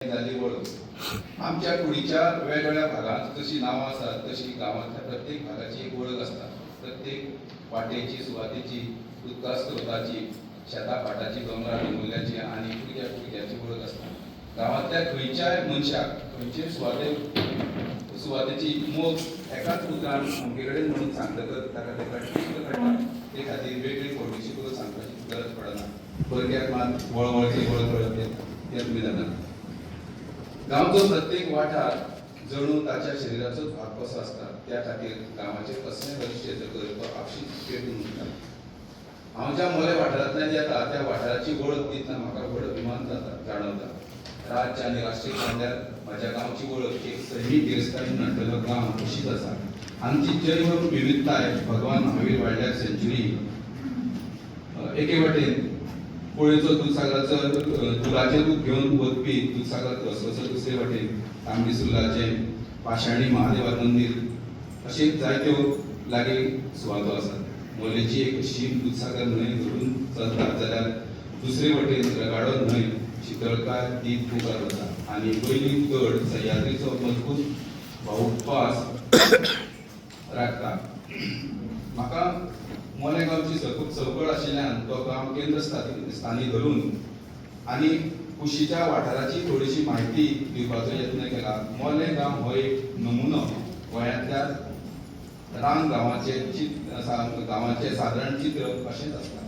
झाली ओळख आमच्या कुडीच्या वेगवेगळ्या भागात जशी नावं असतात तशी गावातल्या प्रत्येक भागाची एक ओळख असता. प्रत्येक वाटेची सुवातेची उदका स्त्रोताची शेतापाटाची डोंगराची मूल्याची आणि कुडक्याची ओळख असता. गावातल्या खंयच्याय मनशाक खंयचे सुवातेची मोग एकाच उतरान अमके कडेन म्हणून सांगतकच ताका ते प्रॅक्टीस करता. ते खातीर वेगळी पॉलिसी करून सांगपाची गरज पडना. भुरग्याक मात वळवळची वळख कळप तें तुमी जाता. गांवचो प्रत्येक वाठार जणू ताच्या शरिराचो भाग कसो आसता. त्या खातीर गांवाचे कसलें वैशिश्ट्य तो आपशीच पेटून उठता. हांव ज्या मोल्या वाठारांतल्यान येता त्या वाठाराची वळख दितना म्हाका व्हड अभिमान जाणवता. राज्य आनी राष्ट्रीय पांवड्यार म्हाज्या गांवची वळख एक सैमीक गिरेस्तारीन नडलेलो गांव अशीच आसा. आमची जैव विविधताय भगवान महावीर वायल्ड लायफ सँच्युरी एके वटेन कोळेचो दूधसागराचो दुधाचें दूध घेवन वचपी दूधसागर वचपाचो दुसरे वटेन तांबडी सुर्लाचें पाशाणी महादेवा मंदिर अशें जायत्यो लागीं सुवातो आसात. मोलेची एक शीम दूधसागर न्हंय धरून चलता जाल्यार दुसरे वटेन रगाडो न्हंय शितळकाय दीप मुखार वता आनी पयली गड सह्याद्रीचो मजबूत भाऊपास राखता. म्हाका मोले गांवची चौकट आशिल्ल्यान तो गांव केंद्र स्थानी धरून आनी कुशीच्या वाठाराची थोडीशी म्हायती दिवपाचो यत्न केला. मोले गांव हो एक नमुनो गोंयांतल्या रान गांवाचे सादारण चित्र अशेंच आसता.